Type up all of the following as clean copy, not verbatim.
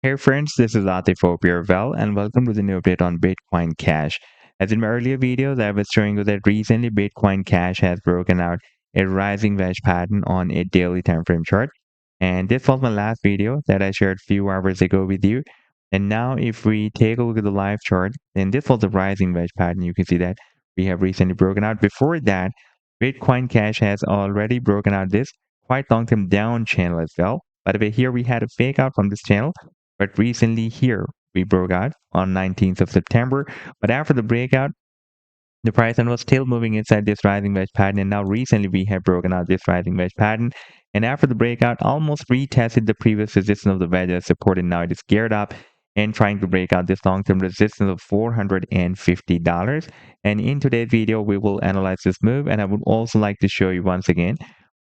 Hey friends, this is Atif Hope you're well, and welcome to the new update on Bitcoin Cash. As in my earlier videos, I was showing you that recently Bitcoin Cash has broken out a rising wedge pattern on a daily time frame chart. And this was my last video that I shared a few hours ago with you. And now if we take a look at the live chart, then this was a rising wedge pattern. You can see that we have recently broken out. Before that, Bitcoin Cash has already broken out this quite long-term down channel as well. By the way, here we had a fake out from this channel, but recently here we broke out on 19th of September. But after the breakout, the price and was still moving inside this rising wedge pattern. And now recently we have broken out this rising wedge pattern. And after the breakout, almost retested the previous resistance of the wedge as support. And now it is geared up and trying to break out this long-term resistance of $450. And in today's video, we will analyze this move. And I would also like to show you once again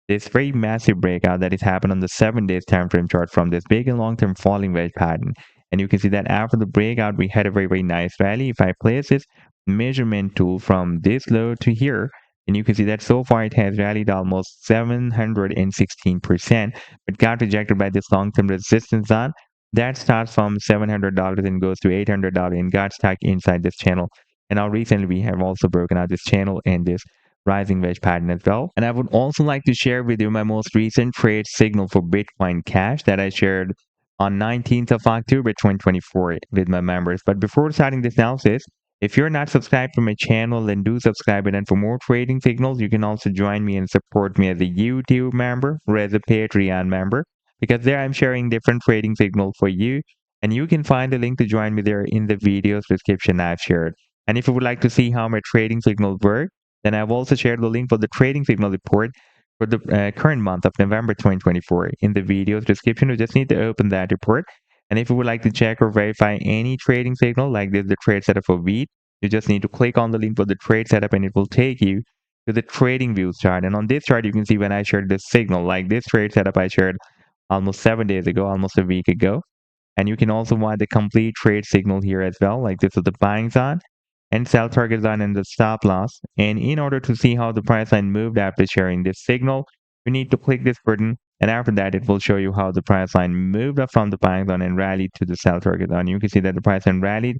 this very massive breakout that has happened on the 7 days time frame chart from this big and long-term falling wedge pattern. And you can see that after the breakout, we had a very nice rally. If I place this measurement tool from this low to here, and you can see that so far it has rallied almost 716%, but got rejected by this long-term resistance zone that starts from $700 and goes to $800 and got stuck inside this channel. And now recently we have also broken out this channel and this rising wedge pattern as well. And I would also like to share with you my most recent trade signal for Bitcoin Cash that I shared on 19th of October 2024 with my members. But before starting this analysis, if you're not subscribed to my channel, then do subscribe. And for more trading signals, you can also join me and support me as a YouTube member or as a Patreon member, because there I'm sharing different trading signals for you. And you can find the link to join me there in the video's description I've shared. And if you would like to see how my trading signals work, then I've also shared the link for the trading signal report for the current month of November 2024 in the video's description. You just need to open that report. And if you would like to check or verify any trading signal like this, the trade setup for wheat, you just need to click on the link for the trade setup and it will take you to the TradingView chart. And on this chart, you can see when I shared this signal, like this trade setup I shared almost 7 days ago, almost a week ago. And you can also watch the complete trade signal here as well, like this is the buying zone and sell target line and the stop loss. And in order to see how the price line moved after sharing this signal, you need to click this button. And after that, it will show you how the price line moved up from the buying zone and rallied to the sell target zone. You can see that the price line rallied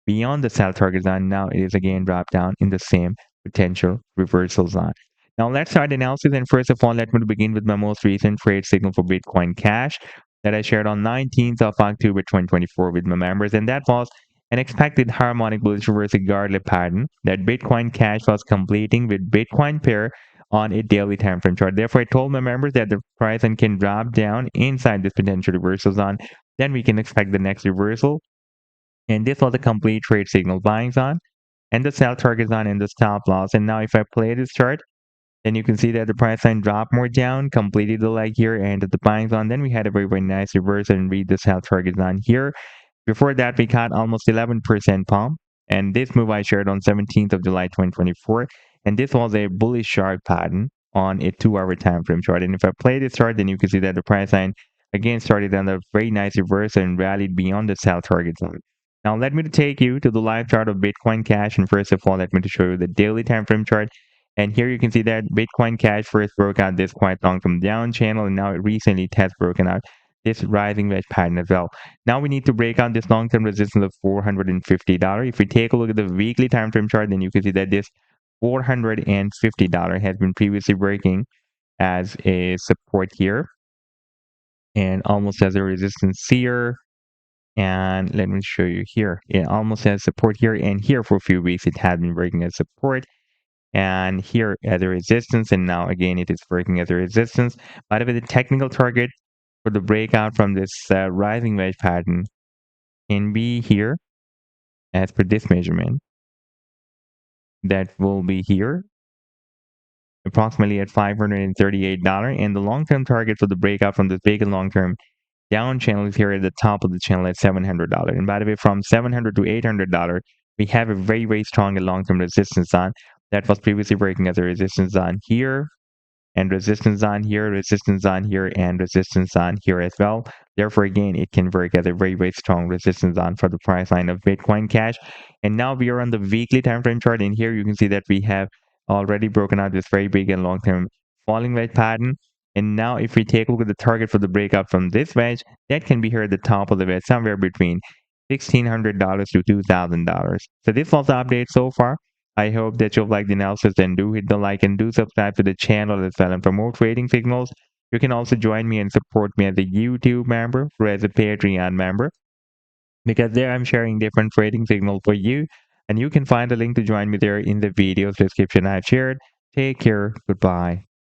beyond the sell target zone. Now it is again dropped down in the same potential reversal zone. Now let's start the analysis. And first of all, let me begin with my most recent trade signal for Bitcoin Cash that I shared on 19th of October 2024 with my members. And that was an expected harmonic bullish reversal garland pattern that Bitcoin Cash was completing with Bitcoin pair on a daily time frame chart. Therefore, I told my members that the price can drop down inside this potential reversal zone. Then we can expect the next reversal. And this was a complete trade signal buying zone and the sell target zone and the stop loss. And now if I play this chart, then you can see that the price line dropped more down, completed the leg here and at the buying zone. Then we had a very nice reversal and read the sell target zone here. Before that, we got almost 11% pump. And this move I shared on 17th of July 2024. And this was a bullish sharp pattern on a 2-hour time frame chart. And if I play this chart, then you can see that the price line again started on a very nice reversal and rallied beyond the sell target zone. Now let me take you to the live chart of Bitcoin Cash. And first of all, let me show you the daily time frame chart. And here you can see that Bitcoin Cash first broke out this quite long-term down channel, and now it recently has broken out this rising wedge pattern as well. Now we need to break out this long-term resistance of $450. If we take a look at the weekly time frame chart, then you can see that this $450 has been previously working as a support here and almost as a resistance here. And let me show you here. It almost has support here, and here for a few weeks it has been working as support, and here as a resistance, and now again it is working as a resistance. By the way, the technical target for the breakout from this rising wedge pattern can be here as per this measurement. That will be here approximately at $538, and the long-term target for the breakout from this big and long-term down channel is here at the top of the channel at $700. And by the way, from $700 to $800, we have a very strong and long-term resistance zone that was previously working as a resistance zone here, and resistance on here, resistance on here, and resistance on here as well. Therefore, again, it can work as a very strong resistance on for the price line of Bitcoin Cash. And now we are on the weekly time frame chart, and here you can see that we have already broken out this very big and long-term falling wedge pattern. And now if we take a look at the target for the breakout from this wedge, that can be here at the top of the wedge, somewhere between $1,600 to $2,000. So this was the update so far. I hope that you'll like the analysis, and do hit the like and do subscribe to the channel as well. And for more trading signals, you can also join me and support me as a YouTube member or as a Patreon member, because there I'm sharing different trading signals for you. And you can find a link to join me there in the video's description I've shared. Take care. Goodbye.